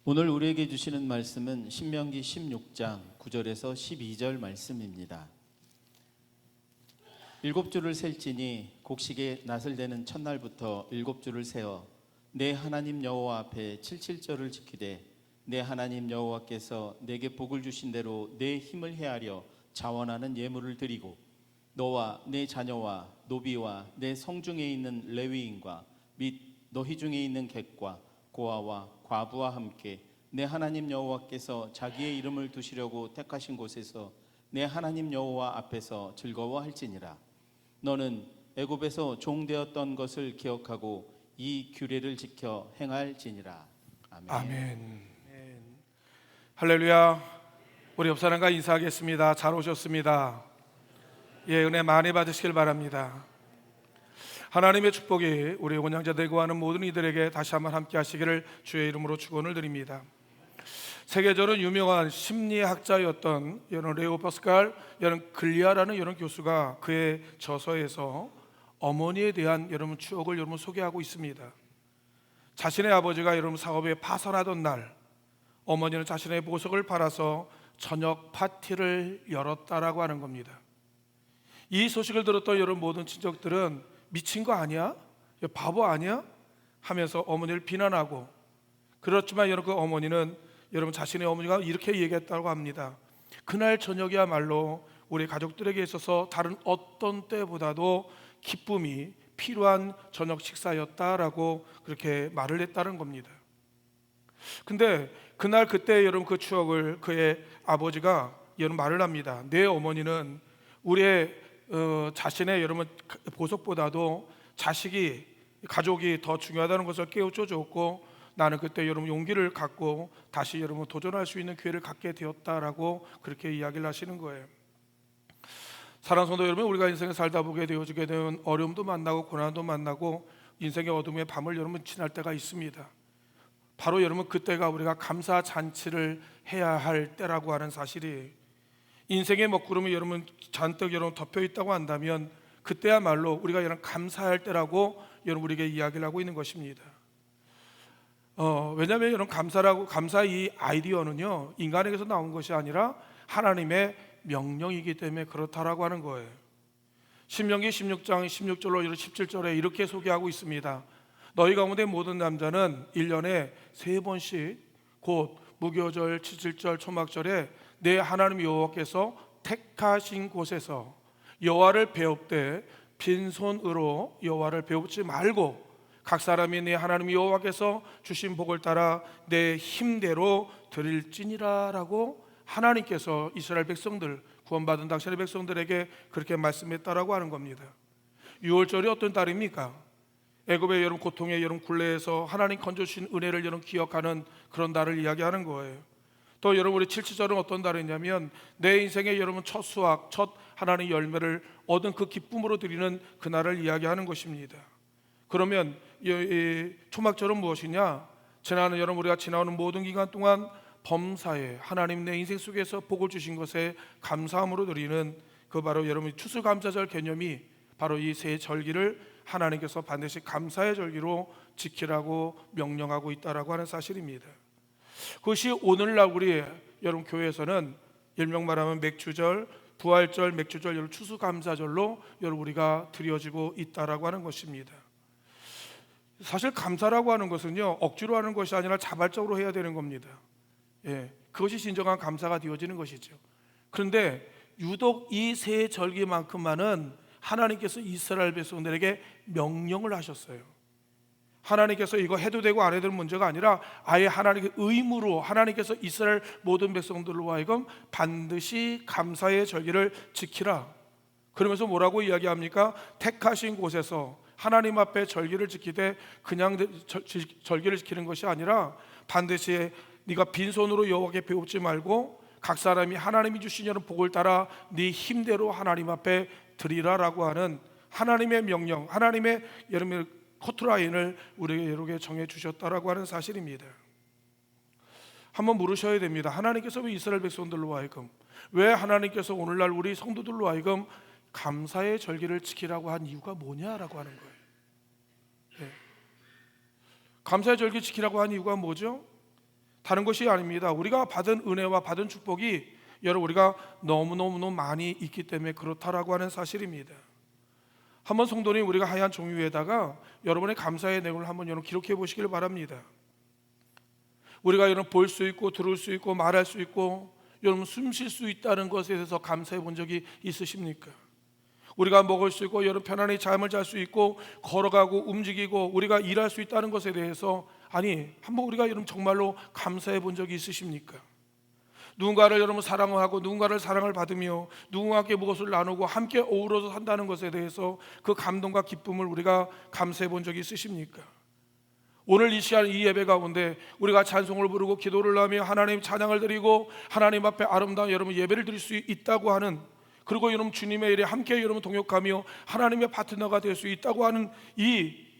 오늘 우리에게 주시는 말씀은 신명기 16장 9절에서 12절 말씀입니다. 일곱 주를 셀지니 곡식의 낫을 되는 첫날부터 일곱 주를 세어 내 하나님 여호와 앞에 칠칠절을 지키되 내 하나님 여호와께서 내게 복을 주신 대로 내 힘을 헤아려 자원하는 예물을 드리고 너와 내 자녀와 노비와 내 성중에 있는 레위인과 및 너희 중에 있는 객과 고아와 과부와 함께 내 하나님 여호와께서 자기의 이름을 두시려고 택하신 곳에서 내 하나님 여호와 앞에서 즐거워할지니라. 너는 애굽에서 종되었던 것을 기억하고 이 규례를 지켜 행할지니라. 아멘. 아멘. 할렐루야. 우리 옆 사람과 인사하겠습니다. 잘 오셨습니다. 예, 은혜 많이 받으시길 바랍니다. 하나님의 축복이 우리 원양자들과 하는 모든 이들에게 다시 한번 함께 하시기를 주의 이름으로 축원을 드립니다. 세계적으로 유명한 심리학자였던 여러분 레오 파스칼 여러분 글리아라는 여러분 교수가 그의 저서에서 어머니에 대한 여러분 추억을 여러분 소개하고 있습니다. 자신의 아버지가 여러분 사업에 파산하던 날 어머니는 자신의 보석을 팔아서 저녁 파티를 열었다라고 하는 겁니다. 이 소식을 들었던 여러분 모든 친척들은 미친 거 아니야? 바보 아니야? 하면서 어머니를 비난하고, 그렇지만 여러분 그 어머니는 여러분 자신의 어머니가 이렇게 얘기했다고 합니다. 그날 저녁이야말로 우리 가족들에게 있어서 다른 어떤 때보다도 기쁨이 필요한 저녁 식사였다라고 그렇게 말을 했다는 겁니다. 근데 그날 그때 여러분 그 추억을 그의 아버지가 여러분 말을 합니다. 내 어머니는 우리의 자신의 여러분 보석보다도 자식이 가족이 더 중요하다는 것을 깨우쳐 줬고, 나는 그때 여러분 용기를 갖고 다시 여러분 도전할 수 있는 기회를 갖게 되었다라고 그렇게 이야기를 하시는 거예요. 사랑하는 성도 여러분, 우리가 인생을 살다 보게 되어지게 되면 어려움도 만나고 고난도 만나고 인생의 어둠의 밤을 여러분 지날 때가 있습니다. 바로 여러분 그때가 우리가 감사 잔치를 해야 할 때라고 하는 사실이, 인생의 먹구름이 여러분 잔뜩 여러분 덮여 있다고 한다면 그때야말로 우리가 여러분 감사할 때라고 여러분 우리에게 이야기를 하고 있는 것입니다. 왜냐하면 여러분 감사 이 아이디어는요 인간에게서 나온 것이 아니라 하나님의 명령이기 때문에 그렇다라고 하는 거예요. 신명기 16장 16절로 17절에 이렇게 소개하고 있습니다. 너희 가운데 모든 남자는 1년에 3번씩 곧 무교절, 칠칠절, 초막절에 내 하나님 여호와께서 택하신 곳에서 여호와를 배웁되 빈손으로 여호와를 배웁지 말고 각 사람이 내 하나님 여호와께서 주신 복을 따라 내 힘대로 드릴지니라라고 하나님께서 이스라엘 백성들, 구원받은 당신의 백성들에게 그렇게 말씀했다라고 하는 겁니다. 6월절이 어떤 달입니까? 애굽의 여러분 고통의 여러분 굴레에서 하나님 건져주신 은혜를 여러분 기억하는 그런 달을 이야기하는 거예요. 또 여러분 우리 칠칠절은 어떤 달이냐면 내 인생의 여러분 첫 수확, 첫 하나님의 열매를 얻은 그 기쁨으로 드리는 그날을 이야기하는 것입니다. 그러면 이 초막절은 무엇이냐? 지나는 여러분 우리가 지나오는 모든 기간 동안 범사에 하나님 내 인생 속에서 복을 주신 것에 감사함으로 드리는 그 바로 여러분 추수감사절 개념이 바로 이 세 절기를 하나님께서 반드시 감사의 절기로 지키라고 명령하고 있다라고 하는 사실입니다. 그것이 오늘날 우리 여러분 교회에서는 일명 말하면 맥주절, 부활절, 맥주절, 여러분 추수감사절로 여러분 우리가 드려지고 있다라고 하는 것입니다. 사실 감사라고 하는 것은요 억지로 하는 것이 아니라 자발적으로 해야 되는 겁니다. 예, 그것이 진정한 감사가 되어지는 것이죠. 그런데 유독 이 세 절기만큼만은 하나님께서 이스라엘 백성들에게 명령을 하셨어요. 하나님께서 이거 해도 되고 안 해도 되는 문제가 아니라 아예 하나님의 의무로 하나님께서 이스라엘 모든 백성들로 하여금 반드시 감사의 절기를 지키라. 그러면서 뭐라고 이야기합니까? 택하신 곳에서 하나님 앞에 절기를 지키되 그냥 절기를 지키는 것이 아니라 반드시 네가 빈손으로 여호와께 배웁지 말고 각 사람이 하나님이 주신 여러 복을 따라 네 힘대로 하나님 앞에 드리라라고 하는 하나님의 명령, 하나님의 여러분의 커트라인을 우리에게 여러 정해 주셨다라고 하는 사실입니다. 한번 물으셔야 됩니다. 하나님께서 왜 이스라엘 백성들로 하여금, 왜 하나님께서 오늘날 우리 성도들로 하여금 감사의 절기를 지키라고 한 이유가 뭐냐라고 하는 거예요. 네. 감사의 절기 지키라고 한 이유가 뭐죠? 다른 것이 아닙니다. 우리가 받은 은혜와 받은 축복이 여러분 우리가 너무너무 많이 있기 때문에 그렇다라고 하는 사실입니다. 한번 성도님 우리가 하얀 종이 위에다가 여러분의 감사의 내용을 한번 여러분 기록해 보시길 바랍니다. 우리가 여러분 볼 수 있고 들을 수 있고 말할 수 있고 여러분 숨 쉴 수 있다는 것에 대해서 감사해 본 적이 있으십니까? 우리가 먹을 수 있고 여러분 편안히 잠을 잘 수 있고 걸어가고 움직이고 우리가 일할 수 있다는 것에 대해서 한번 우리가 여러분 정말로 감사해 본 적이 있으십니까? 누군가를 여러분 사랑하고 누군가를 사랑을 받으며 누군가께 무엇을 나누고 함께 어우러져 산다는 것에 대해서 그 감동과 기쁨을 우리가 감사해 본 적이 있으십니까? 오늘 이 시간 이 예배 가운데 우리가 찬송을 부르고 기도를 하며 하나님 찬양을 드리고 하나님 앞에 아름다운 여러분 예배를 드릴 수 있다고 하는, 그리고 여러분 주님의 일에 함께 여러분 동역하며 하나님의 파트너가 될 수 있다고 하는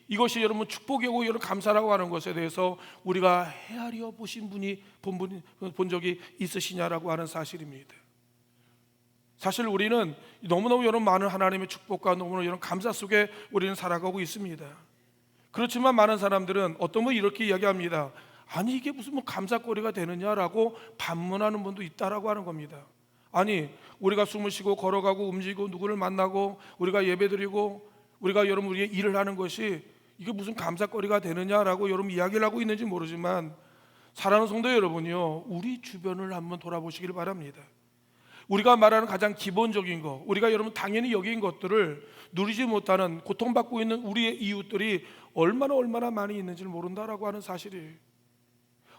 이것이 여러분 축복이고 여러분 감사라고 하는 것에 대해서 우리가 헤아려 보신 분이 본 적이 있으시냐라고 하는 사실입니다. 사실 우리는 너무너무 여러분 많은 하나님의 축복과 너무너무 여러분 감사 속에 우리는 살아가고 있습니다. 그렇지만 많은 사람들은 어떤 분 이렇게 이야기합니다. 아니 이게 무슨 감사거리가 되느냐라고 반문하는 분도 있다라고 하는 겁니다. 아니 우리가 숨을 쉬고 걸어가고 움직이고 누구를 만나고 우리가 예배드리고 우리가 여러분 우리의 일을 하는 것이 이게 무슨 감사거리가 되느냐라고 여러분 이야기를 하고 있는지 모르지만 사랑하는 성도 여러분이요, 우리 주변을 한번 돌아보시길 바랍니다. 우리가 말하는 가장 기본적인 것, 우리가 여러분 당연히 여긴 것들을 누리지 못하는 고통받고 있는 우리의 이웃들이 얼마나 많이 있는지를 모른다라고 하는 사실이에요.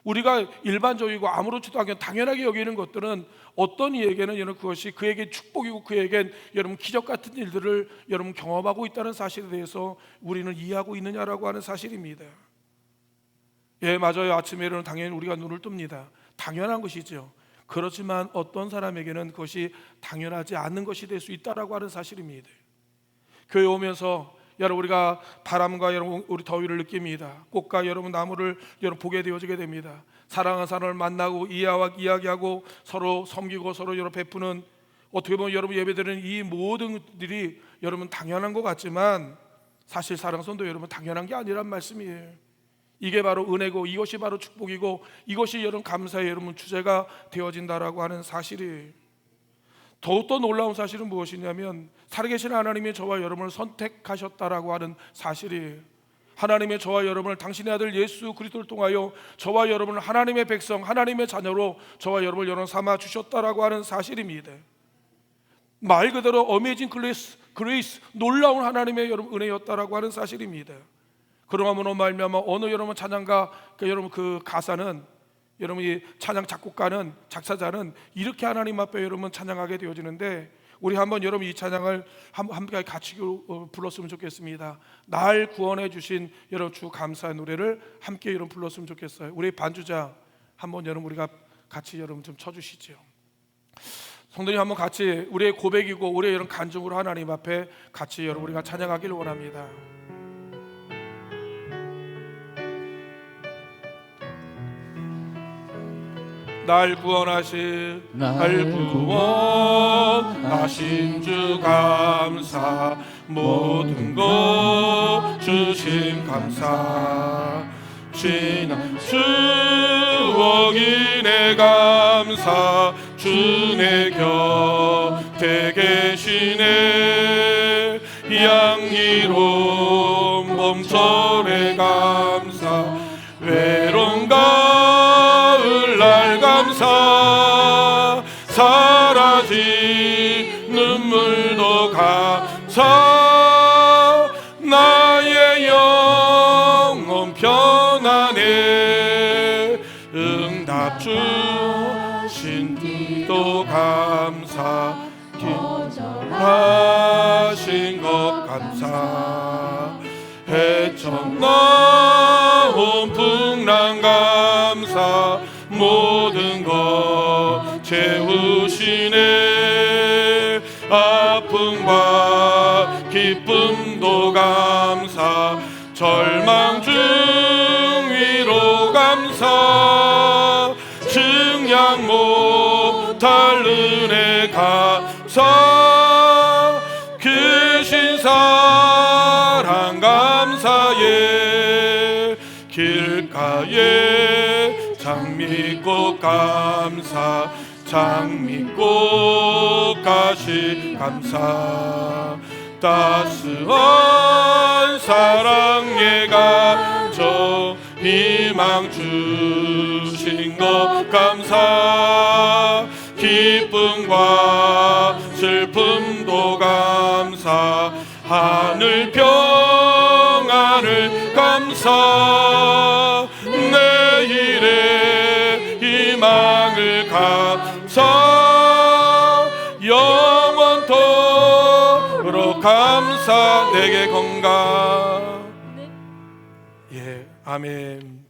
우리가 일반적이고 아무렇지도 않게 당연하게 여기는 것들은 어떤 이에게는 여러분 그것이 그에게 축복이고 그에겐 여러분 기적 같은 일들을 여러분 경험하고 있다는 사실에 대해서 우리는 이해하고 있느냐라고 하는 사실입니다. 예, 맞아요. 아침에 일어나면 당연히 우리가 눈을 뜹니다. 당연한 것이죠. 그렇지만 어떤 사람에게는 그것이 당연하지 않는 것이 될 수 있다라고 하는 사실입니다. 교회 오면서 여러분 우리가 바람과 여러분 우리 더위를 느낍니다. 꽃과 여러분 나무를 여러분 보게 되어지게 됩니다. 사랑하는 사람을 만나고 이야기하고 서로 섬기고 서로 여러분 베푸는, 어떻게 보면 여러분 예배드리는 이 모든 것들이 여러분 당연한 것 같지만 사실 사랑하는 성도 여러분 당연한 게 아니란 말씀이에요. 이게 바로 은혜고 이것이 바로 축복이고 이것이 여러분 감사의 여러분 주제가 되어진다라고 하는 사실이에요. 더욱더 놀라운 사실은 무엇이냐면 살아계신 하나님이 저와 여러분을 선택하셨다라고 하는 사실이에요. 하나님의 저와 여러분을 당신의 아들 예수 그리스도를 통하여 저와 여러분을 하나님의 백성 하나님의 자녀로 저와 여러분을 여러분 삼아 주셨다라고 하는 사실입니다. 말 그대로 어메이징 그레이스 놀라운 하나님의 여러분 은혜였다라고 하는 사실입니다. 그러므로 말미암아 어느 여러분 찬양가 여러분 그 가사는 여러분 이 찬양 작곡가는 작사자는 이렇게 하나님 앞에 여러분 찬양하게 되어지는데 우리 한번 여러분 이 찬양을 함께 같이 불렀으면 좋겠습니다. 날 구원해 주신 여러분 주 감사의 노래를 함께 여러분 불렀으면 좋겠어요. 우리 반주자 한번 여러분 우리가 같이 여러분 좀 쳐주시죠. 성도님 한번 같이 우리의 고백이고 우리의 이런 간증으로 하나님 앞에 같이 여러분 우리가 찬양하기를 원합니다. 날 구원하신 주 감사 모든 것 주심 감사 지난 추억이 내 감사 주 내 곁에 계시네 양이로운 봄철의 감사 외로운 가을날 감사 사라진 눈물도 감사 나의 영혼 편안해 응답 주신 도 감사 기뻐하신 것 감사 헤쳐나온 풍랑 감사 모든 것 채우시네 아픔과 기쁨도 감사 절망 중 위로 감사 증량 못할 은혜 감사 크신 사랑 감사에 길가에 장 장미꽃 감사 장미꽃같이 감사 따스한 사랑의 감정 희망 주신 것 감사 기쁨과 슬픔도 감사 하늘 평안을 감사 내일의 희망을 감사 영원토록 감사 내게 건강. 예, 아멘.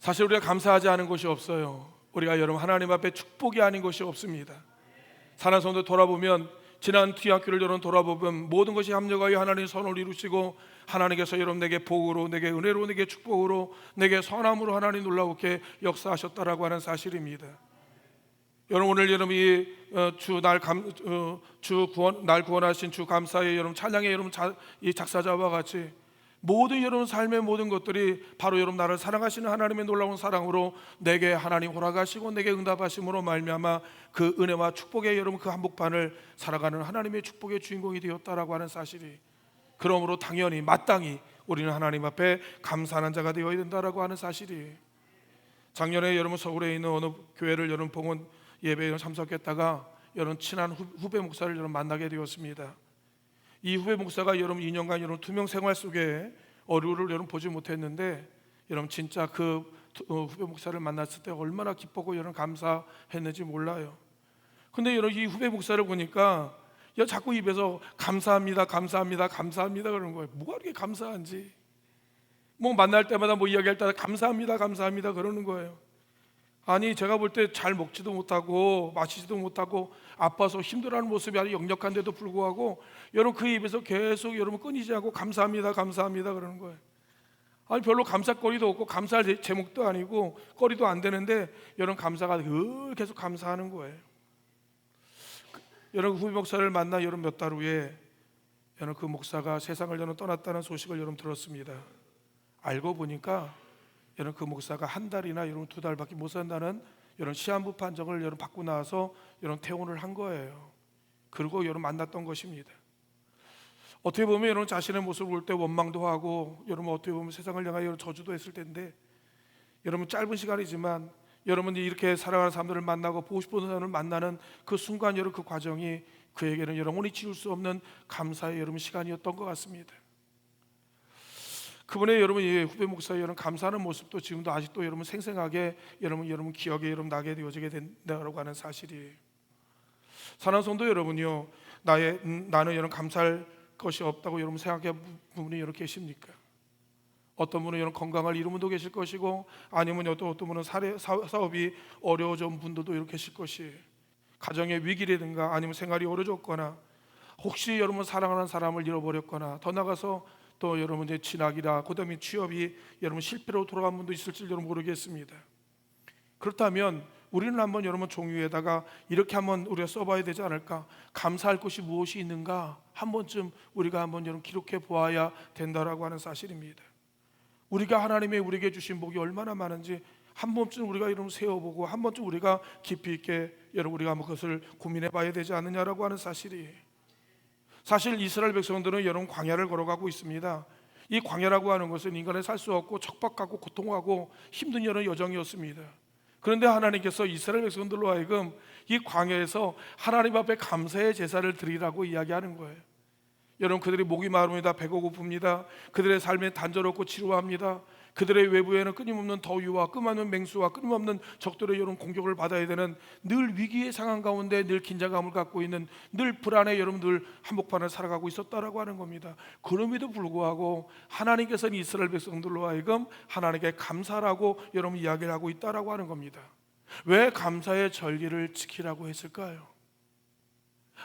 사실 우리가 감사하지 않은 것이 없어요. 우리가 여러분 하나님 앞에 축복이 아닌 것이 없습니다. 사랑하는 성도 돌아보면 지난 뒤학교를 여러분 돌아보면 모든 것이 합력하여 하나님의 선을 이루시고 하나님께서 여러분 내게 복으로 내게 은혜로 내게 축복으로 내게 선함으로 하나님 놀라우게 역사하셨다라고 하는 사실입니다. 여러분 오늘 여러분이 날 구원하신 주 감사의 여러분 찬양의 여러분 이 작사자와 같이 모든 여러분 삶의 모든 것들이 바로 여러분 나를 사랑하시는 하나님의 놀라운 사랑으로 내게 하나님 허락하시고 내게 응답하심으로 말미암아 그 은혜와 축복의 여러분 그 한복판을 살아가는 하나님의 축복의 주인공이 되었다라고 하는 사실이, 그러므로 당연히 마땅히 우리는 하나님 앞에 감사하는 자가 되어야 된다라고 하는 사실이. 작년에 여러분 서울에 있는 어느 교회를 여러분 봉헌 예배에 참석했다가 여러분 친한 후배 목사를 여러분 만나게 되었습니다. 이 후배 목사가 여러분 2년간 여러분 투명 생활 속에 어려움을 여러분 보지 못했는데 여러분 진짜 그 후배 목사를 만났을 때 얼마나 기뻤고 여러분 감사했는지 몰라요. 근데 여러분 이 후배 목사를 보니까 자꾸 입에서 감사합니다 감사합니다 감사합니다 그러는 거예요. 뭐가 그렇게 감사한지, 뭐 만날 때마다 뭐 이야기할 때마다 감사합니다 감사합니다 그러는 거예요. 아니 제가 볼 때 잘 먹지도 못하고 마시지도 못하고 아파서 힘들어하는 모습이 아주 역력한데도 불구하고 여러분 그 입에서 계속 여러분 끊이지 않고 감사합니다 감사합니다 그러는 거예요. 아니 별로 감사거리도 없고 감사할 제목도 아니고 거리도 안 되는데 여러분 감사가 계속 감사하는 거예요. 여러분 후배 목사를 만나 여러분 몇 달 후에 여러분 그 목사가 세상을 여러분 떠났다는 소식을 여러분 들었습니다. 알고 보니까 여러분 그 목사가 한 달이나 여러분 2달밖에 못 산다는 여러분 시한부 판정을 여러분 받고 나서 여러분 퇴원을 한 거예요. 그리고 여러분 만났던 것입니다. 어떻게 보면 여러분 자신의 모습을 볼 때 원망도 하고 여러분 어떻게 보면 세상을 향하여 여러분 저주도 했을 텐데 여러분 짧은 시간이지만 여러분이 이렇게 살아가는 사람들을 만나고 보고 싶은 사람을 만나는 그 순간 여러분 그 과정이 그에게는 영원히 지울 수 없는 감사의 여러분 시간이었던 것 같습니다. 그분의 여러분 이 후배 목사의 여러분 감사하는 모습도 지금도 아직도 여러분 생생하게 여러분 기억에 여러분 나게 되어지게 된다고 하는 사실이. 사랑하는 성도 여러분요, 나는 여러분 감사할 것이 없다고 여러분 생각해 부분이 여러분 계십니까? 어떤 분은 여러분 건강을 잃은 분도 계실 것이고 아니면 어떤 분은 사업이 어려워진 분들도 이렇게 계실 것이, 가정의 위기라든가 아니면 생활이 어려졌거나 혹시 여러분 사랑하는 사람을 잃어버렸거나 더 나가서 또 여러분의 진학이라 그다음에 취업이 여러분 실패로 돌아간 분도 있을지 여러분 모르겠습니다. 그렇다면 우리는 한번 여러분 종이에다가 이렇게 한번 우리가 써봐야 되지 않을까? 감사할 것이 무엇이 있는가? 한 번쯤 우리가 한번 여러분 기록해 보아야 된다라고 하는 사실입니다. 우리가 하나님의 우리에게 주신 복이 얼마나 많은지 한 번쯤 우리가 여러분 세워보고 한 번쯤 우리가 깊이 있게 여러분 우리가 한번 그것을 고민해봐야 되지 않느냐라고 하는 사실이. 사실 이스라엘 백성들은 여러분 광야를 걸어가고 있습니다. 이 광야라고 하는 것은 인간이 살 수 없고 척박하고 고통하고 힘든 여러 여정이었습니다. 그런데 하나님께서 이스라엘 백성들로 하여금 이 광야에서 하나님 앞에 감사의 제사를 드리라고 이야기하는 거예요. 여러분 그들이 목이 마릅니다. 배가 고픕니다. 그들의 삶에 단절없고 지루합니다. 그들의 외부에는 끊임없는 더위와 끊임없는 맹수와 끊임없는 적들의 여러분 공격을 받아야 되는 늘 위기의 상황 가운데 늘 긴장감을 갖고 있는 늘 불안해 여러분 늘 한복판을 살아가고 있었다라고 하는 겁니다. 그럼에도 불구하고 하나님께서는 이스라엘 백성들로 하여금 하나님께 감사라고 여러분 이야기를 하고 있다라고 하는 겁니다. 왜 감사의 절기를 지키라고 했을까요?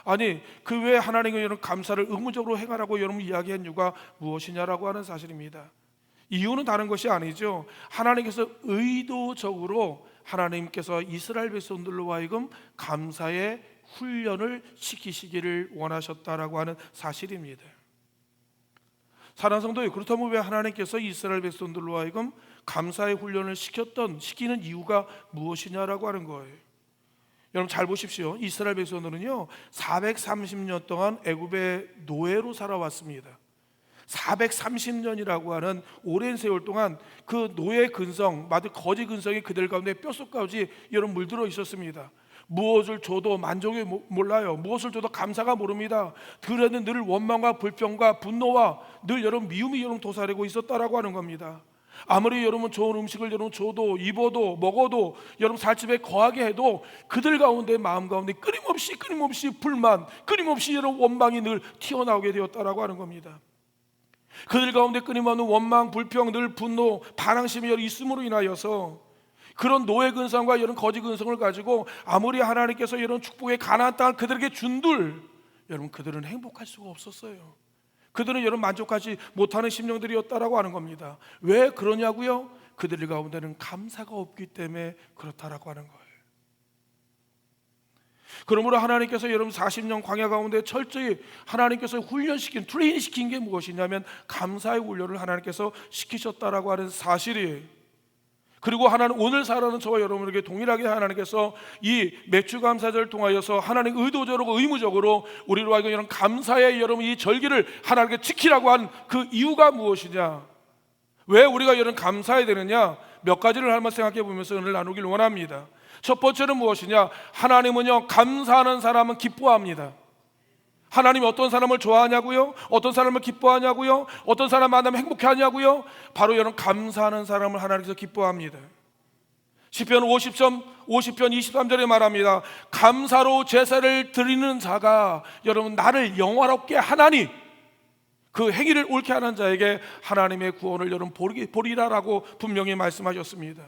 아니 그 외에 하나님은 여러분 감사를 의무적으로 행하라고 여러분 이야기한 이유가 무엇이냐라고 하는 사실입니다. 이유는 다른 것이 아니죠. 하나님께서 의도적으로 하나님께서 이스라엘 백성들로 하여금 감사의 훈련을 시키시기를 원하셨다라고 하는 사실입니다. 사랑하는 성도, 그렇다면 왜 하나님께서 이스라엘 백성들로 하여금 감사의 훈련을 시키는 이유가 무엇이냐라고 하는 거예요. 여러분 잘 보십시오. 이스라엘 백성들은요 430년 동안 애굽의 노예로 살아왔습니다. 430년이라고 하는 오랜 세월 동안 그 노예 근성, 거지 근성이 그들 가운데 뼛속까지 여러분 물들어 있었습니다. 무엇을 줘도 만족이 몰라요. 무엇을 줘도 감사가 모릅니다. 그들은 늘 원망과 불평과 분노와 늘 여러분 미움이 여러분 도사리고 있었다라고 하는 겁니다. 아무리 여러분 좋은 음식을 여러분 줘도 입어도 먹어도 여러분 살집에 거하게 해도 그들 가운데 마음 가운데 끊임없이 불만, 끊임없이 여러분 원망이 늘 튀어나오게 되었다라고 하는 겁니다. 그들 가운데 끊임없는 원망, 불평, 늘 분노, 반항심이 여러분 있음으로 인하여서 그런 노예 근성과 이런 거지 근성을 가지고 아무리 하나님께서 이런 축복의 가나안 땅을 그들에게 준들 여러분 그들은 행복할 수가 없었어요. 그들은 여러분 만족하지 못하는 심령들이었다라고 하는 겁니다. 왜 그러냐고요? 그들 가운데는 감사가 없기 때문에 그렇다라고 하는 거예요. 그러므로 하나님께서 여러분 40년 광야 가운데 철저히 하나님께서 트레인시킨 게 무엇이냐면 감사의 훈련을 하나님께서 시키셨다라고 하는 사실이에요. 그리고 하나님 오늘 살아가는 저와 여러분에게 동일하게 하나님께서 이 매추감사절을 통하여서 하나님 의도적으로 의무적으로 우리로 하여금 이런 감사의 여러분 이 절기를 하나님께 지키라고 한 그 이유가 무엇이냐, 왜 우리가 이런 감사해야 되느냐, 몇 가지를 한번 생각해 보면서 오늘 나누길 원합니다. 첫 번째는 무엇이냐, 하나님은요 감사하는 사람은 기뻐합니다. 하나님이 어떤 사람을 좋아하냐고요? 어떤 사람을 기뻐하냐고요? 어떤 사람 만나면 행복해하냐고요? 바로 이런 감사하는 사람을 하나님께서 기뻐합니다. 시편 50편 23절에 말합니다. 감사로 제사를 드리는 자가 여러분 나를 영화롭게 하나니 그 행위를 옳게 하는 자에게 하나님의 구원을 여러분 보리라라고 분명히 말씀하셨습니다.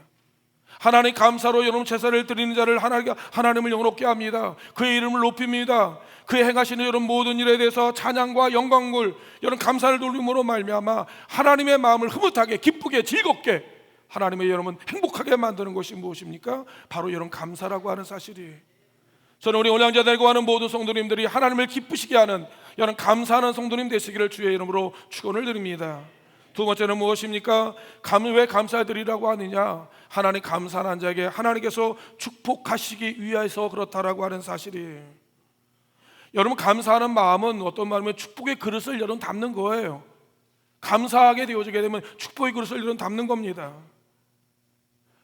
하나님 감사로 여러분 제사를 드리는 자를 하나님을 영롭게 합니다. 그의 이름을 높입니다. 그의 행하시는 여러분 모든 일에 대해서 찬양과 영광을 여러분 감사를 돌림으로 말미암아 하나님의 마음을 흐뭇하게 기쁘게 즐겁게 하나님의 여러분 행복하게 만드는 것이 무엇입니까? 바로 여러분 감사라고 하는 사실이에요. 저는 우리 온양자들과 하는 모든 성도님들이 하나님을 기쁘시게 하는 여러분 감사하는 성도님 되시기를 주의 이름으로 축원을 드립니다. 두 번째는 무엇입니까? 왜 감사드리라고 하느냐? 하나님 감사하는 자에게 하나님께서 축복하시기 위해서 그렇다라고 하는 사실이에요. 여러분 감사하는 마음은 어떤 마음이면 축복의 그릇을 여러분 담는 거예요. 감사하게 되어지게 되면 축복의 그릇을 여러분 담는 겁니다.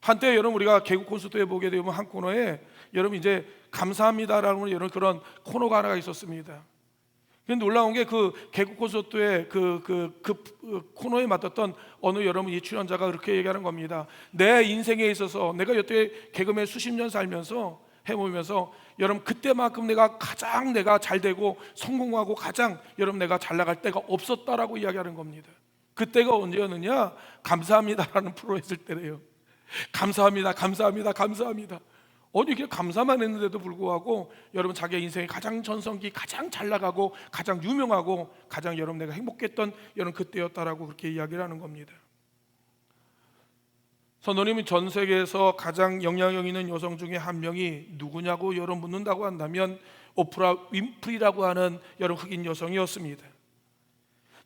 한때 여러분 우리가 개국 콘서트에 보게 되면 한 코너에 여러분 이제 감사합니다라는 여러분 그런 코너가 하나가 있었습니다. 근데 놀라운 게 그 개국 콘서트의 그 코너에 맡았던 어느 여러분 이 출연자가 그렇게 얘기하는 겁니다. 내 인생에 있어서 내가 여태 개그맨 수십 년 살면서 해보면서 여러분 그때만큼 내가 잘 되고 성공하고 가장 여러분 내가 잘 나갈 때가 없었다라고 이야기하는 겁니다. 그때가 언제였느냐? 감사합니다라는 프로 했을 때래요. 감사합니다. 어디 이렇게 감사만 했는데도 불구하고 여러분 자기 인생의 가장 전성기, 가장 잘 나가고 가장 유명하고 가장 여러분 내가 행복했던 여러분 그때였다라고 그렇게 이야기를 하는 겁니다. 선생님이 전 세계에서 가장 영향력 있는 여성 중에 한 명이 누구냐고 여러분 묻는다고 한다면 오프라 윈프리라고 하는 여러분 흑인 여성이었습니다.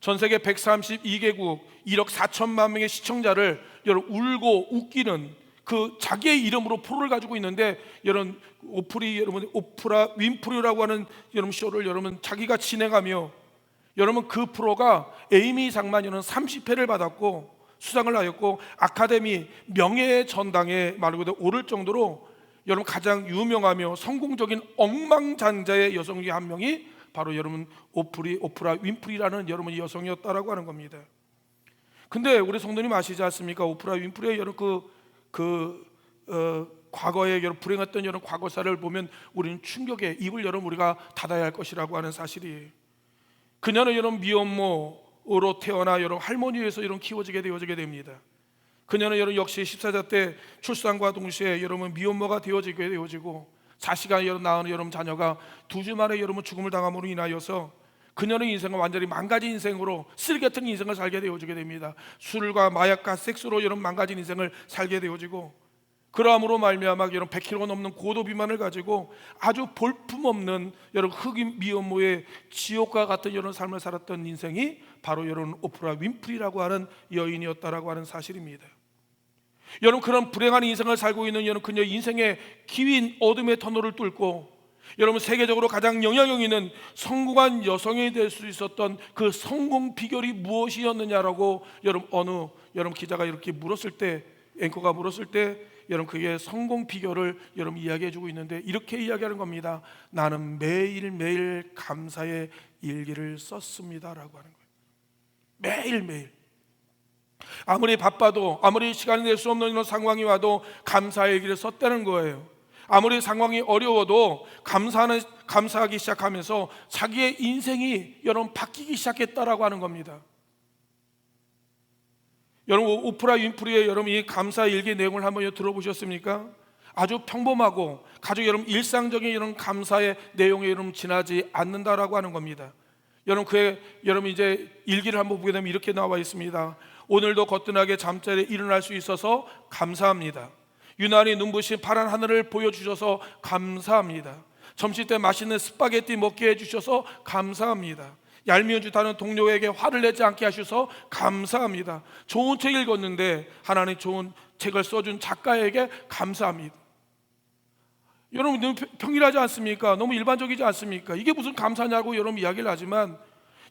전 세계 132개국 1억 4천만 명의 시청자를 여러분 울고 웃기는 그 자기의 이름으로 프로를 가지고 있는데 여러분 오프라 윈프리라고 하는 여러분 쇼를 여러분 자기가 진행하며 여러분 그 프로가 에이미상만 여러분 30회를 받았고 수상을 하였고 아카데미 명예의 전당에 말 그대로 오를 정도로 여러분 가장 유명하며 성공적인 억만장자의 여성 중에 한 명이 바로 여러분 오프라 윈프리라는 여러분 여성이었다라고 하는 겁니다. 근데 우리 성도님 아시지 않습니까? 오프라 윈프리의 여러분 과거에 여러분 불행했던 여러분 과거사를 보면 우리는 충격에 입을 여러분 우리가 닫아야 할 것이라고 하는 사실이에요. 그녀는 여러분 미혼모로 태어나 여러분 할머니에서 여러분 키워지게 되어지게 됩니다. 그녀는 여러분 역시 14자 때 출산과 동시에 여러분 미혼모가 되어지게 되어지고 자식아 여러분 낳은 여러분 자녀가 2주 만에 여러분 죽음을 당함으로 인하여서 그녀는 인생을 완전히 망가진 인생으로 쓰레기 같은 인생을 살게 되어지게 됩니다. 술과 마약과 섹스로 여러분 망가진 인생을 살게 되어지고 그러함으로 말미암아 여러분 100kg 넘는 고도 비만을 가지고 아주 볼품없는 여러분 흑인 미혼모의 지옥과 같은 여러분 삶을 살았던 인생이 바로 여러분 오프라 윈프리라고 하는 여인이었다라고 하는 사실입니다. 여러분 그런 불행한 인생을 살고 있는 여러분 그녀 인생의 긴 어둠의 터널을 뚫고 여러분 세계적으로 가장 영향력 있는 성공한 여성이 될 수 있었던 그 성공 비결이 무엇이었느냐라고 여러분 기자가 이렇게 물었을 때, 앵커가 물었을 때 여러분 그게 성공 비결을 여러분 이야기해 주고 있는데 이렇게 이야기하는 겁니다. 나는 매일매일 감사의 일기를 썼습니다라고 하는 거예요. 매일매일. 아무리 바빠도, 아무리 시간이 낼 수 없는 이런 상황이 와도 감사의 일기를 썼다는 거예요. 아무리 상황이 어려워도 감사하기 시작하면서 자기의 인생이 여러분 바뀌기 시작했다라고 하는 겁니다. 여러분 오프라 윈프리의 여러분 이 감사 일기 내용을 한번 들어보셨습니까? 아주 평범하고 가족 여러분 일상적인 이런 감사의 내용에 여러분 지나지 않는다라고 하는 겁니다. 여러분 이제 일기를 한번 보게 되면 이렇게 나와 있습니다. 오늘도 거뜬하게 잠자리에 일어날 수 있어서 감사합니다. 유난히 눈부신 파란 하늘을 보여주셔서 감사합니다. 점심때 맛있는 스파게티 먹게 해주셔서 감사합니다. 얄미운 짓 하는 동료에게 화를 내지 않게 하셔서 감사합니다. 좋은 책 읽었는데 하나님 좋은 책을 써준 작가에게 감사합니다. 여러분 너무 평일하지 않습니까? 너무 일반적이지 않습니까? 이게 무슨 감사냐고 여러분 이야기를 하지만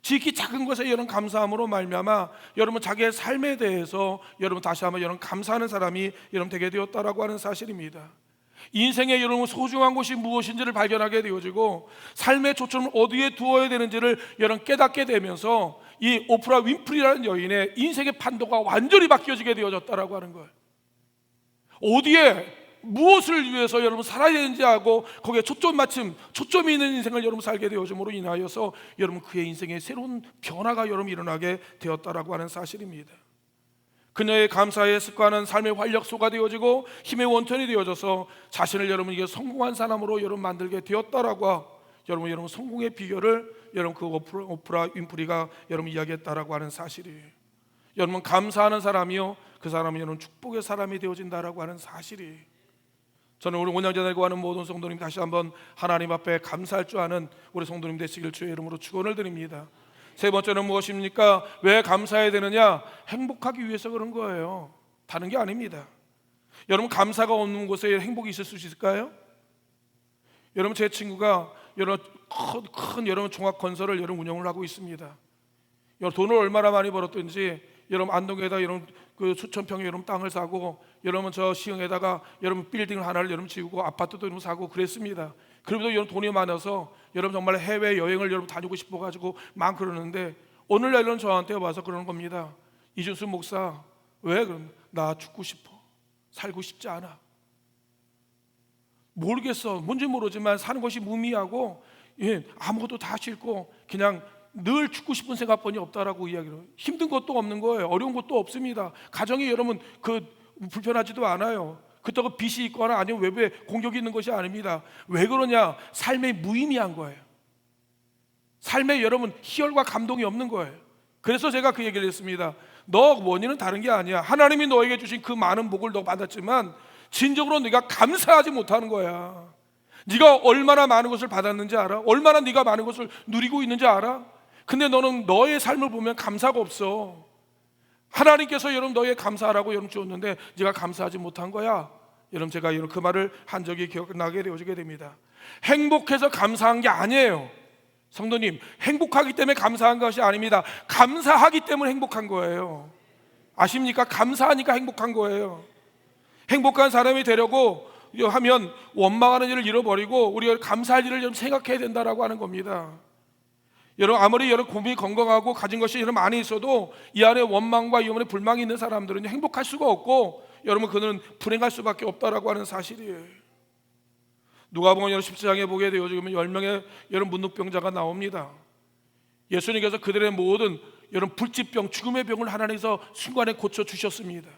지극히 작은 것에 여러분 감사함으로 말미암아 여러분 자기의 삶에 대해서 여러분 다시 한번 여러분 감사하는 사람이 여러분 되게 되었다라고 하는 사실입니다. 인생에 여러분 소중한 것이 무엇인지를 발견하게 되어지고 삶의 초점을 어디에 두어야 되는지를 여러분 깨닫게 되면서 이 오프라 윈프리라는 여인의 인생의 판도가 완전히 바뀌어지게 되어졌다라고 하는 거예요. 어디에 무엇을 위해서 여러분 살아야 되는지 하고 거기에 초점이 있는 인생을 여러분 살게 되어짐으로 인하여서 여러분 그의 인생에 새로운 변화가 여러분 일어나게 되었다라고 하는 사실입니다. 그녀의 감사의 습관은 삶의 활력소가 되어지고 힘의 원천이 되어져서 자신을 여러분 이게 성공한 사람으로 여러분 만들게 되었다라고 여러분 성공의 비결을 여러분 그 오프라 윈프리가 여러분 이야기했다라고 하는 사실이에요. 여러분 감사하는 사람이요 그 사람은 여러분 축복의 사람이 되어진다라고 하는 사실이에요. 저는 우리 온양제단에 가는 모든 성도님 다시 한번 하나님 앞에 감사할 줄 아는 우리 성도님 되시길 주의 이름으로 축원을 드립니다. 세 번째는 무엇입니까? 왜 감사해야 되느냐? 행복하기 위해서 그런 거예요. 다른 게 아닙니다. 여러분 감사가 없는 곳에 행복이 있을 수 있을까요? 여러분 제 친구가 큰 여러분 종합 건설을 여러분 운영을 하고 있습니다. 돈을 얼마나 많이 벌었든지 여러분 안동에다 여러분 그 수천 평의 여러분 땅을 사고 여러분 저 시흥에다가 여러분 빌딩을 하나를 여러분 지우고 아파트도 여러분 사고 그랬습니다. 그래도 여러분 돈이 많아서 여러분 정말 해외 여행을 여러분 다니고 싶어가지고 막 그러는데 오늘날 여러분 저한테 와서 그러는 겁니다. 이준수 목사 왜 그럼 나 죽고 싶어 살고 싶지 않아 모르겠어 뭔지 모르지만 사는 것이 무미하고 아무것도 다 싫고 그냥 늘 죽고 싶은 생각뿐이 없다라고 이야기를 힘든 것도 없는 거예요. 어려운 것도 없습니다. 가정이 여러분 불편하지도 않아요. 그렇다고 빚이 있거나 아니면 외부에 공격이 있는 것이 아닙니다. 왜 그러냐? 삶에 무의미한 거예요. 삶에 여러분 희열과 감동이 없는 거예요. 그래서 제가 그 얘기를 했습니다. 너 원인은 다른 게 아니야. 하나님이 너에게 주신 그 많은 복을 너 받았지만 진정으로 네가 감사하지 못하는 거야. 네가 얼마나 많은 것을 받았는지 알아? 얼마나 네가 많은 것을 누리고 있는지 알아? 근데 너는 너의 삶을 보면 감사가 없어. 하나님께서 여러분 너의 감사하라고 여러분 주었는데 네가 감사하지 못한 거야. 여러분 제가 그 말을 한 적이 기억나게 되어지게 됩니다. 행복해서 감사한 게 아니에요. 성도님 행복하기 때문에 감사한 것이 아닙니다. 감사하기 때문에 행복한 거예요. 아십니까? 감사하니까 행복한 거예요. 행복한 사람이 되려고 하면 원망하는 일을 잃어버리고 우리가 감사할 일을 좀 생각해야 된다라고 하는 겁니다. 여러분 아무리 여러분 몸이 건강하고 가진 것이 여러분 많이 있어도 이 안에 원망과 이 안에 불만이 있는 사람들은 행복할 수가 없고 여러분 그는 불행할 수밖에 없다라고 하는 사실이에요. 누가복음 17장에 보게 되어지면 10명의 여러분 문둥병자가 나옵니다. 예수님께서 그들의 모든 여러분 불치병 죽음의 병을 하나님께서 순간에 고쳐 주셨습니다.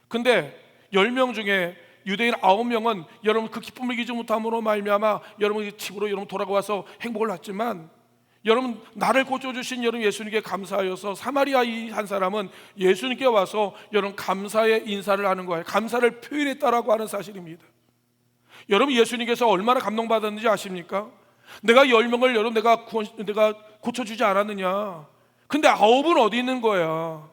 근데 10명 중에 유대인 9명은 여러분 그 기쁨을 이기지 못함으로 말미암아 여러분 집으로 여러분 돌아와서 행복을 받지만 여러분 나를 고쳐주신 여러분 예수님께 감사하여서 사마리아 이 한 사람은 예수님께 와서 여러분 감사의 인사를 하는 거예요. 감사를 표현했다라고 하는 사실입니다. 여러분 예수님께서 얼마나 감동받았는지 아십니까? 내가 10명을 여러분 내가 고쳐주지 않았느냐? 근데 9은 어디 있는 거야?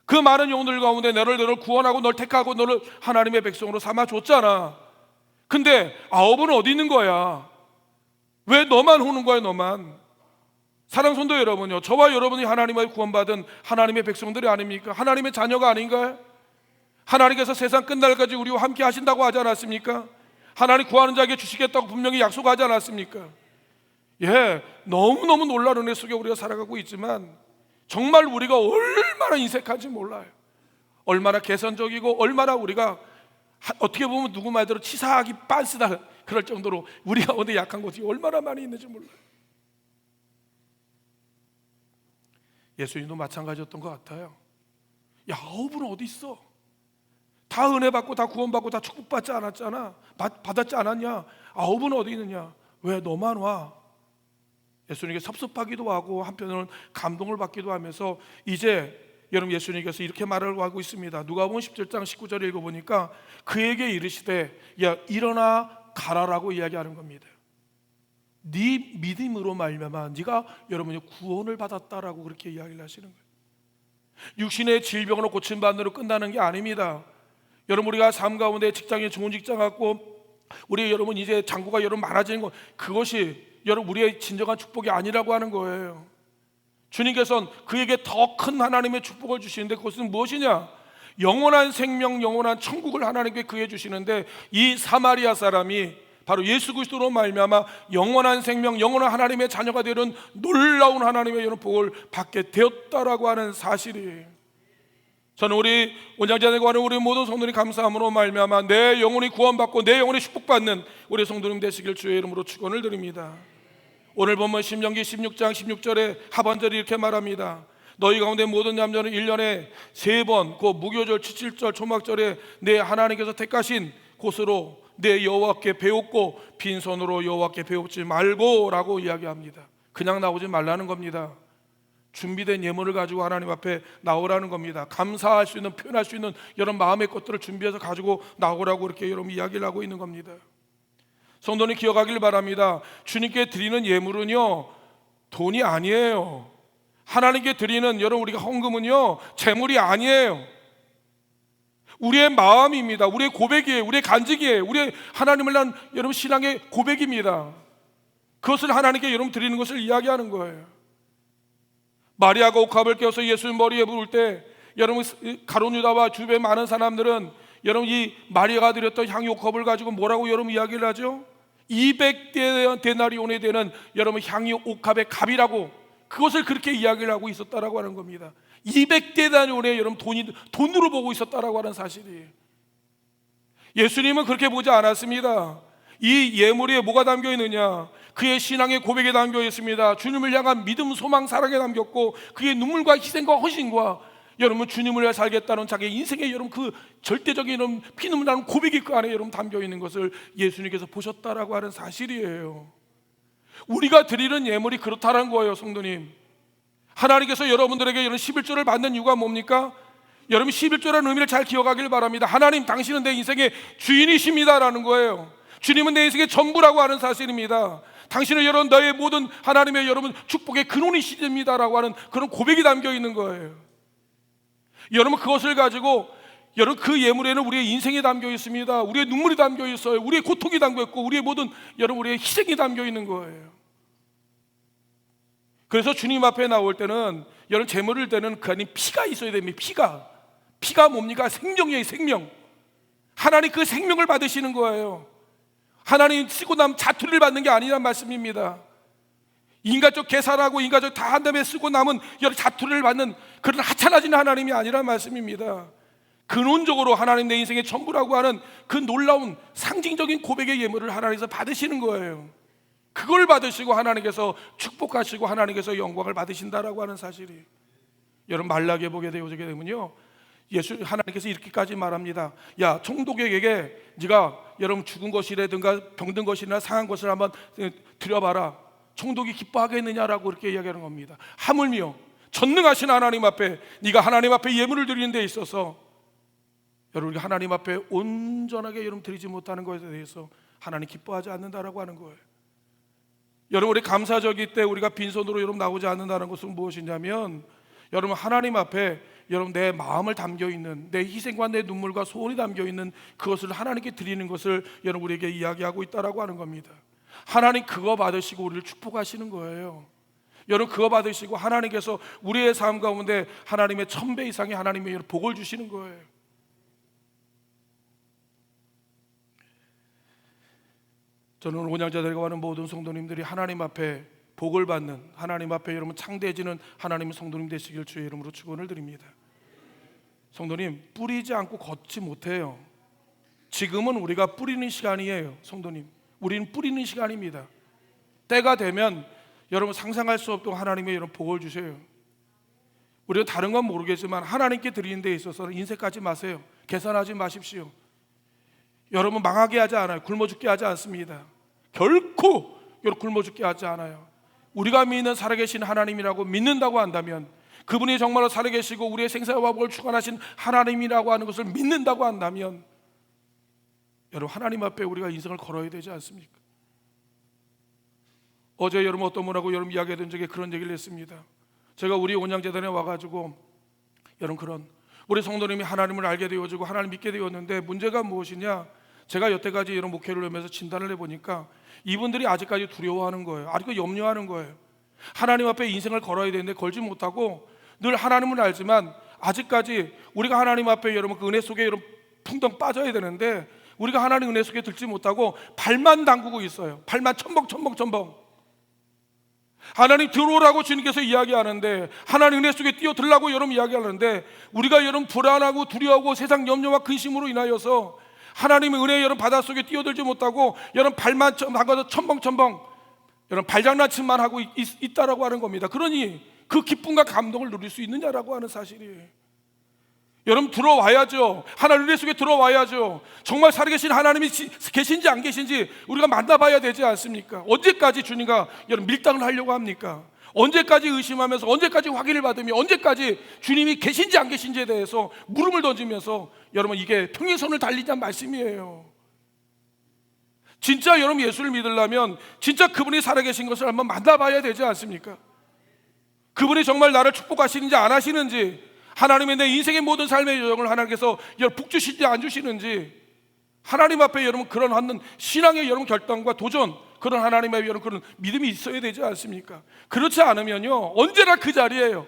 그 많은 영혼들 가운데 너를 구원하고 널 택하고 너를 하나님의 백성으로 삼아줬잖아. 근데 9은 어디 있는 거야? 왜 너만 오는 거야, 너만? 사랑 성도 여러분요, 저와 여러분이 하나님의 구원받은 하나님의 백성들이 아닙니까? 하나님의 자녀가 아닌가요? 하나님께서 세상 끝날까지 우리와 함께 하신다고 하지 않았습니까? 하나님 구하는 자에게 주시겠다고 분명히 약속하지 않았습니까? 예, 너무너무 놀라운 은혜 속에 우리가 살아가고 있지만 정말 우리가 얼마나 인색한지 몰라요. 얼마나 개선적이고 얼마나 우리가 어떻게 보면 누구 말대로 치사하기 빤스다 그럴 정도로 우리 가운데 약한 것이 얼마나 많이 있는지 몰라요. 예수님도 마찬가지였던 것 같아요. 야, 9은 어디 있어? 다 은혜 받고 다 구원받고 다 축복받지 않았잖아. 받았지 않았냐? 9은 어디 있느냐? 왜 너만 와? 예수님께 섭섭하기도 하고 한편으로는 감동을 받기도 하면서 이제 여러분 예수님께서 이렇게 말을 하고 있습니다. 누가복음 17장 19절에 읽어보니까 그에게 이르시되 야 일어나 가라라고 이야기하는 겁니다. 네 믿음으로 말미암아 네가 여러분이 구원을 받았다라고 그렇게 이야기를 하시는 거예요. 육신의 질병으로 고침받는 대로 끝나는 게 아닙니다. 여러분 우리가 삶 가운데 직장에 좋은 직장 갖고 우리 여러분 이제 장부가 여러분 많아지는 것 그것이 여러분 우리의 진정한 축복이 아니라고 하는 거예요. 주님께서는 그에게 더 큰 하나님의 축복을 주시는데 그것은 무엇이냐? 영원한 생명, 영원한 천국을 하나님께 그해 주시는데 이 사마리아 사람이 바로 예수 그리스도로 말미암아 영원한 생명, 영원한 하나님의 자녀가 되는 놀라운 하나님의 이런 복을 받게 되었다라고 하는 사실이에요. 저는 우리 원장자들과 하는 우리 모든 성도들이 감사함으로 말미암아 내 영혼이 구원받고 내 영혼이 축복받는 우리 성도님 되시길 주의 이름으로 축원을 드립니다. 오늘 보면 신명기 16장 16절에 하반절이 이렇게 말합니다. 너희 가운데 모든 남자는 1년에 3번 그 무교절 77절 초막절에 내 하나님께서 택하신 곳으로 내 여호와께 배웠고 빈손으로 여호와께 배웠지 말고 라고 이야기합니다. 그냥 나오지 말라는 겁니다. 준비된 예물을 가지고 하나님 앞에 나오라는 겁니다. 감사할 수 있는, 표현할 수 있는 여러분 마음의 것들을 준비해서 가지고 나오라고 이렇게 여러분 이야기를 하고 있는 겁니다. 성도님 기억하길 바랍니다. 주님께 드리는 예물은요 돈이 아니에요. 하나님께 드리는 여러분 우리가 헌금은요 재물이 아니에요. 우리의 마음입니다. 우리의 고백이에요. 우리의 간증이에요. 우리의 하나님을 난 여러분 신앙의 고백입니다. 그것을 하나님께 여러분 드리는 것을 이야기하는 거예요. 마리아가 옥합을 껴서 예수님 머리에 부을 때 여러분 가룟 유다와 주변에 많은 사람들은 여러분 이 마리아가 드렸던 향유 옥합을 가지고 뭐라고 여러분 이야기를 하죠? 200데나리온에 되는 여러분 향유 옥합의 값이라고 그것을 그렇게 이야기를 하고 있었다라고 하는 겁니다. 200데나리온에 여러분 돈으로 보고 있었다라고 하는 사실이에요. 예수님은 그렇게 보지 않았습니다. 이 예물에 뭐가 담겨 있느냐? 그의 신앙의 고백에 담겨 있습니다. 주님을 향한 믿음, 소망, 사랑에 담겼고 그의 눈물과 희생과 헌신과 여러분 주님을 위해 살겠다는 자기 인생의 여러분 그 절대적인 여러분 피눈물 나는 고백이 그 안에 여러분 담겨 있는 것을 예수님께서 보셨다라고 하는 사실이에요. 우리가 드리는 예물이 그렇다는 거예요, 성도님. 하나님께서 여러분들에게 이런 11조를 받는 이유가 뭡니까? 여러분 11조라는 의미를 잘 기억하길 바랍니다. 하나님 당신은 내 인생의 주인이십니다라는 거예요. 주님은 내 인생의 전부라고 하는 사실입니다. 당신은 여러분 너의 모든 하나님의 여러분 축복의 근원이십니다라고 하는 그런 고백이 담겨 있는 거예요. 여러분 그것을 가지고 여러분 그 예물에는 우리의 인생이 담겨 있습니다. 우리의 눈물이 담겨 있어요. 우리의 고통이 담겨 있고 우리의 모든 여러분 우리의 희생이 담겨 있는 거예요. 그래서 주님 앞에 나올 때는 여러분 제물을 때는 그 안에 피가 있어야 됩니다. 피가 뭡니까? 생명이에요. 생명. 하나님 그 생명을 받으시는 거예요. 하나님 쓰고 나면 자투리를 받는 게 아니란 말씀입니다. 인간적 계산하고 인간적 다 한 다음에 쓰고 남은 여러 자투리를 받는 그런 하찮아지는 하나님이 아니란 말씀입니다. 근원적으로 하나님 내 인생의 전부라고 하는 그 놀라운 상징적인 고백의 예물을 하나님께서 받으시는 거예요. 그걸 받으시고 하나님께서 축복하시고 하나님께서 영광을 받으신다라고 하는 사실이 여러분 말라기에 보게 되면요 하나님께서 이렇게까지 말합니다. 야 총독에게 네가 여러분 죽은 것이라든가 병든 것이나 상한 것을 한번 드려봐라. 총독이 기뻐하겠느냐라고 이렇게 이야기하는 겁니다. 하물며 전능하신 하나님 앞에 네가 하나님 앞에 예물을 드리는 데 있어서 여러분 하나님 앞에 온전하게 여러분 드리지 못하는 것에 대해서 하나님 기뻐하지 않는다라고 하는 거예요. 여러분 우리 감사절기 때 우리가 빈손으로 여러분 나오지 않는다는 것은 무엇이냐면 여러분 하나님 앞에 여러분 내 마음을 담겨 있는, 내 희생과 내 눈물과 소원이 담겨 있는 그것을 하나님께 드리는 것을 여러분 우리에게 이야기하고 있다라고 하는 겁니다. 하나님 그거 받으시고 우리를 축복하시는 거예요. 여러분 그거 받으시고 하나님께서 우리의 삶 가운데 하나님의 1000배 이상의 하나님의 복을 주시는 거예요. 저는 온양자들과 하는 모든 성도님들이 하나님 앞에 복을 받는, 하나님 앞에 여러분 창대해지는 하나님의 성도님 되시길 주의 이름으로 축원을 드립니다. 성도님, 뿌리지 않고 걷지 못해요. 지금은 우리가 뿌리는 시간이에요. 성도님, 우리는 뿌리는 시간입니다. 때가 되면 여러분 상상할 수 없던 하나님의 이런 복을 주셔요. 우리가 다른 건 모르겠지만 하나님께 드리는 데 있어서는 인색하지 마세요. 계산하지 마십시오. 여러분 망하게 하지 않아요. 굶어 죽게 하지 않습니다. 결코 굶어 죽게 하지 않아요. 우리가 믿는 살아계신 하나님이라고 믿는다고 한다면, 그분이 정말로 살아계시고 우리의 생사와 복을 주관하신 하나님이라고 하는 것을 믿는다고 한다면, 여러분 하나님 앞에 우리가 인생을 걸어야 되지 않습니까? 어제 여러분 어떤 분하고 여러분 이야기했던 적에 그런 얘기를 했습니다. 제가 우리 온양재단에 와가지고 여러분 그런 우리 성도님이 하나님을 알게 되어지고 하나님 믿게 되었는데, 문제가 무엇이냐, 제가 여태까지 이런 목회를 하면서 진단을 해보니까 이분들이 아직까지 두려워하는 거예요. 아직도 염려하는 거예요. 하나님 앞에 인생을 걸어야 되는데 걸지 못하고, 늘 하나님을 알지만 아직까지 우리가 하나님 앞에 여러분 그 은혜 속에 여러분 풍덩 빠져야 되는데, 우리가 하나님 은혜 속에 들지 못하고 발만 담그고 있어요. 발만 첨벙. 하나님 들어오라고 주님께서 이야기하는데, 하나님 은혜 속에 뛰어들라고 여러분 이야기하는데, 우리가 여러분 불안하고 두려워하고 세상 염려와 근심으로 인하여서 하나님의 은혜 여러분 바닷속에 뛰어들지 못하고 여러분 발만 담가서 첨벙 여러분 발장난침만 하고 있다라고 하는 겁니다. 그러니 그 기쁨과 감동을 누릴 수 있느냐라고 하는 사실이에요. 여러분 들어와야죠. 하나님 은혜 속에 들어와야죠. 정말 살아계신 하나님이 계신지 안 계신지 우리가 만나봐야 되지 않습니까? 언제까지 주님과 여러분 밀당을 하려고 합니까? 언제까지 의심하면서, 언제까지 확인을 받으며, 언제까지 주님이 계신지 안 계신지에 대해서 물음을 던지면서, 여러분 이게 평행선을 달리자는 말씀이에요. 진짜 여러분 예수를 믿으려면 진짜 그분이 살아계신 것을 한번 만나봐야 되지 않습니까? 그분이 정말 나를 축복하시는지 안 하시는지, 하나님의 내 인생의 모든 삶의 여정을 하나님께서 복 주시지 안 주시는지, 하나님 앞에 여러분 그런 하는 신앙의 여러분 결단과 도전, 그런 하나님의 여러분 그런 믿음이 있어야 되지 않습니까? 그렇지 않으면요 언제나 그 자리에요.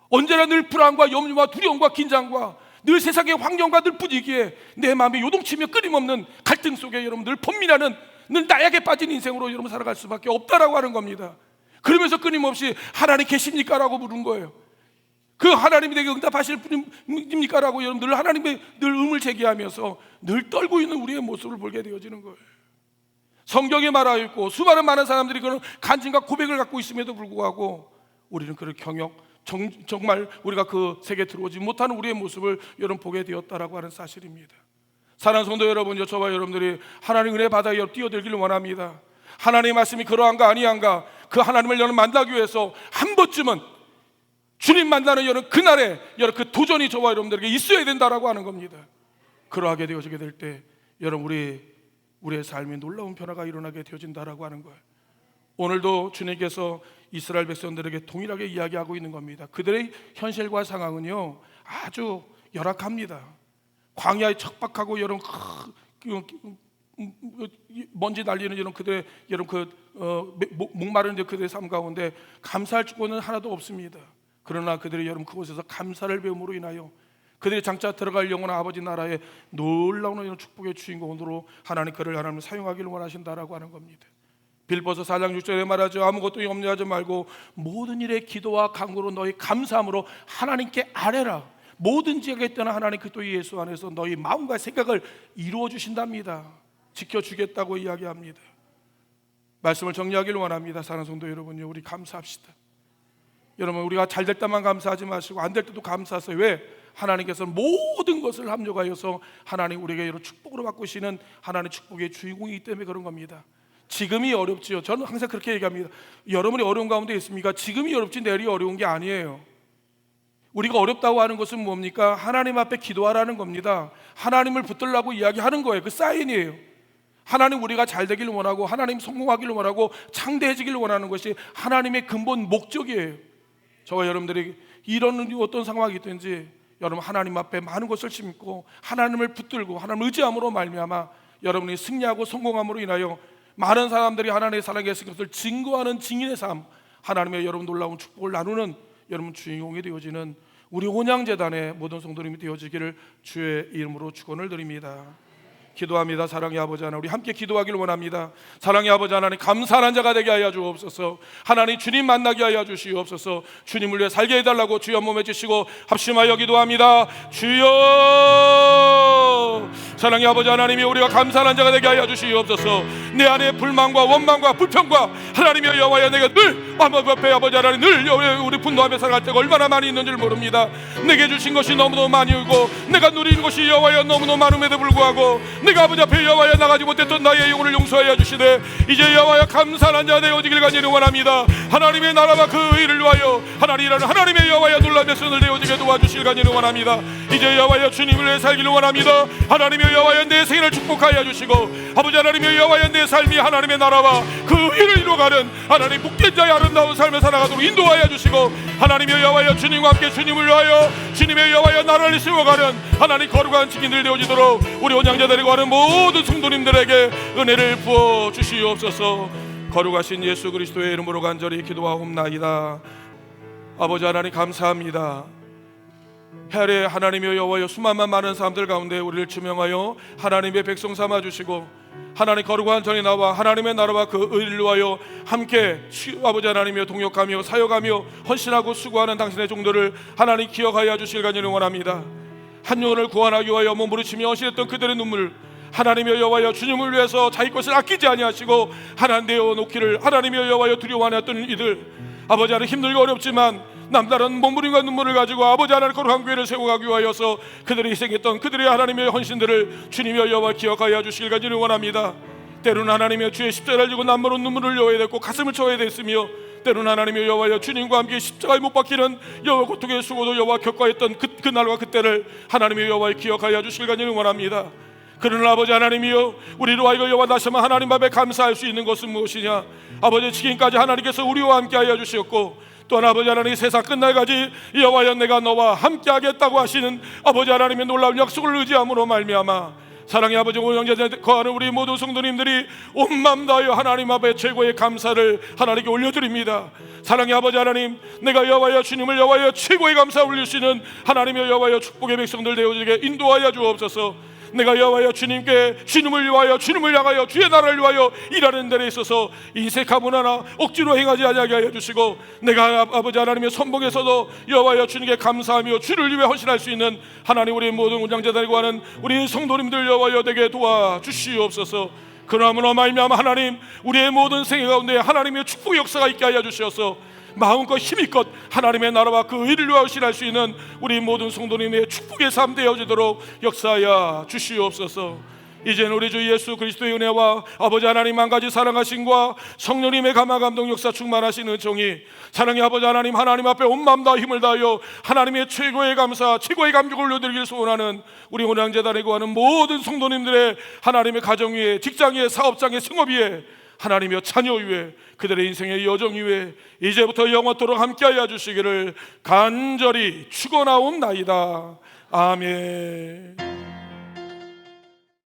언제나 늘 불안과 염려와 두려움과 긴장과 늘 세상의 환경과 늘 분위기에 내 마음이 요동치며 끊임없는 갈등 속에 여러분 늘 번민하는, 늘 나약에 빠진 인생으로 여러분 살아갈 수밖에 없다라고 하는 겁니다. 그러면서 끊임없이 하나님 계십니까? 라고 물은 거예요. 그 하나님이 내게 응답하실 분입니까? 라고 여러분 늘 하나님의 늘 의문을 제기하면서 늘 떨고 있는 우리의 모습을 보게 되어지는 거예요. 성경에 말하여 있고 수많은 많은 사람들이 그런 간증과 고백을 갖고 있음에도 불구하고 우리는 그를 정말 우리가 그 세계에 들어오지 못하는 우리의 모습을 여러분 보게 되었다라고 하는 사실입니다. 사랑하는 성도 여러분, 저와 여러분들이 하나님 은혜 바다에 뛰어들기를 원합니다. 하나님의 말씀이 그러한가 아니한가, 그 하나님을 여러분 만나기 위해서 한 번쯤은 주님 만나는 여러분 그날에 여러분 그 도전이 저와 여러분들에게 있어야 된다라고 하는 겁니다. 그러하게 되어지게 될 때 여러분 우리의 삶에 놀라운 변화가 일어나게 되어진다라고 하는 거예요. 오늘도 주님께서 이스라엘 백성들에게 동일하게 이야기하고 있는 겁니다. 그들의 현실과 상황은요 아주 열악합니다. 광야에 척박하고 여러분 먼지 날리는 이런 그들의 여러분 목마른 그들의 삶 가운데 감사할 조건은 하나도 없습니다. 그러나 그들이 여러분 그곳에서 감사를 배움으로 인하여 그들이 장차 들어갈 영원한 아버지 나라의 놀라운 이런 축복의 주인공으로 하나님 그를 하나님 사용하기를 원하신다라고 하는 겁니다. 빌보서 4장 6절에 말하죠. 아무것도 염려하지 말고 모든 일에 기도와 간구로 너희 감사함으로 하나님께 아뢰라. 뭐든지 하겠다는 하나님 그리스도 예수 안에서 너희 마음과 생각을 이루어 주신답니다. 지켜주겠다고 이야기합니다. 말씀을 정리하기를 원합니다. 사랑하는 성도 여러분요, 우리 감사합시다. 여러분 우리가 잘 될 때만 감사하지 마시고 안 될 때도 감사하세요. 왜? 하나님께서는 모든 것을 합력하여서 하나님 우리에게 이런 축복으로 바꾸시는 하나님의 축복의 주인공이기 때문에 그런 겁니다. 지금이 어렵지요. 저는 항상 그렇게 얘기합니다. 여러분이 어려운 가운데 있습니까? 지금이 어렵지 내일이 어려운 게 아니에요. 우리가 어렵다고 하는 것은 뭡니까? 하나님 앞에 기도하라는 겁니다. 하나님을 붙들라고 이야기하는 거예요. 그 사인이에요. 하나님 우리가 잘 되기를 원하고 하나님 성공하기를 원하고 창대해지기를 원하는 것이 하나님의 근본 목적이에요. 저와 여러분들이 이런 어떤 상황이 있든지 여러분 하나님 앞에 많은 것을 심고 하나님을 붙들고 하나님을 의지함으로 말미암아 여러분이 승리하고 성공함으로 인하여 많은 사람들이 하나님의 사랑에 있을 것을 증거하는 증인의 삶, 하나님의 여러분 놀라운 축복을 나누는 여러분 주인공이 되어지는 우리 온양재단의 모든 성도님이 되어지기를 주의 이름으로 축원을 드립니다. 기도합니다. 사랑의 아버지 하나님, 우리 함께 기도하기를 원합니다. 사랑의 아버지 하나님, 감사하는 자가 되게 하여 주옵소서. 하나님 주님 만나게 하여 주시옵소서. 주님을 위해 살게 해달라고 주여 몸에 주시고 합심하여 기도합니다. 주여, 사랑의 아버지 하나님이 우리가 감사하는 자가 되게 하여 주시옵소서. 내 안에 불만과 원망과 불평과 하나님의 여호와여, 내가 늘 아버지 앞에 아버지 하나님 늘 우리 분노하며 살아갈 때가 얼마나 많이 있는 줄 모릅니다. 내게 주신 것이 너무너무 많이 있고 내가 누리는 것이 여호와여 너무너무 많음에도 불구하고 내가 아버지 앞에 여호와여 나가지 못했던 나의 영혼을 용서하여 주시되 이제 여호와여 감사한 자 되어지길 간절히 원합니다. 하나님의 나라와 그 의를 위하여 하나님이라는 하나님의 여호와여 놀라며 손을 되어지게 도와주실 간절히 원합니다. 이제 여호와여 주님을 위해 살기를 원합니다. 하나님의 여호와여 내 생애를 축복하여 주시고 아버지 하나님의 여호와여 내 삶이 하나님의 나라와 그 의를 이루어가는 하나님 복된 자의 아름다운 삶을 살아가도록 인도하여 주시고 하나님의 여호와여 주님과 함께 주님을 위하여 주님의 여호와여 나라를 세워가는 하나님 거룩한 증인들 되어지도록 우리 온양자들과 하는 모든 성도님들에게 은혜를 부어 주시옵소서. 거룩하신 예수 그리스도의 이름으로 간절히 기도하옵나이다. 아버지 하나님 감사합니다. 해아래 하나님의 여호와여 수많은 많은 사람들 가운데 우리를 지명하여 하나님의 백성 삼아 주시고 하나님 거룩한 전에 나와 하나님의 나라와 그 의를 위하여 함께 아버지 하나님이여 동역하며 사역하며 헌신하고 수고하는 당신의 종들을 하나님 기억하여 주실 간절히 원합니다. 한 영혼을 구원하기 위하여 몸부림치며 헌신했던 그들의 눈물 하나님의 여호와여 주님을 위해서 자기 것을 아끼지 아니하시고 하나님 되어 놓기를 하나님의 여호와여 두려워하였던 이들 아버지 하나님 힘들고 어렵지만 남다른 몸부림과 눈물을 가지고 아버지 하나님 거룩한 교회를 세워가기 위하여서 그들이 희생했던 그들의 하나님의 헌신들을 주님의 여호와 기억하여 주시길 간절히 원합니다. 때로는 하나님의 주의 십자가를 지고 남모른 눈물을 흘려야 됐고 가슴을 쳐야 됐으며 때로는 하나님의 여호와여 주님과 함께 십자가에 못 박히는 여호와 고통의 수고도 여호와 겪어했던 그날과 그때를 하나님의 여호와에 기억하여 주시길 간절히 원합니다. 그러나 아버지 하나님이여 우리로 하여금 여호와 다시 한번 하나님 앞에 감사할 수 있는 것은 무엇이냐. 아버지 지금까지 하나님께서 우리와 함께 하여 주셨고 또한 아버지 하나님 세상 끝날까지 여호와여 내가 너와 함께 하겠다고 하시는 아버지 하나님의 놀라운 약속을 의지함으로 말미암아 사랑의 아버지 오영자들 거하는 우리 모든 성도님들이 온 마음 다하여 하나님 앞에 최고의 감사를 하나님께 올려드립니다. 사랑의 아버지 하나님 내가 여호와여 주님을 여호와여 최고의 감사 올릴 수 있는 하나님의 여호와여 축복의 백성들 되어지게 인도하여 주옵소서. 내가 여호와여 주님께 주님을 위하여 주님을 향하여 주의 나라를 위하여 일하는 데에 있어서 인색함은 하나 억지로 행하지 아니하게 하여 주시고 내가 아버지 하나님의 선봉에서도 여호와여 주님께 감사하며 주를 위해 헌신할 수 있는 하나님 우리 모든 운장자들과 하는 우리 성도님들 여호와여 되게 도와주시옵소서. 그러므로 말미암아 하나님 우리의 모든 생애 가운데 하나님의 축복 역사가 있게 하여 주시옵소서. 마음껏 힘껏 하나님의 나라와 그 의를 위하여 실할 수 있는 우리 모든 성도님의 축복의 삶 되어지도록 역사하여 주시옵소서. 이제는 우리 주 예수 그리스도의 은혜와 아버지 하나님 한 가지 사랑하심과 성령님의 감화 감동 역사 충만하신 은총이 사랑의 아버지 하나님 하나님 앞에 온 마음 다 힘을 다하여 하나님의 최고의 감사 최고의 감격을 올려드리길 소원하는 우리 온양재단에 구하는 모든 성도님들의 하나님의 가정 위에 직장 위에 사업장에 성업 위에 하나님의 자녀 위에 그들의 인생의 여정 위에 이제부터 영원토록 함께하여 주시기를 간절히 축원하옵나이다. 아멘.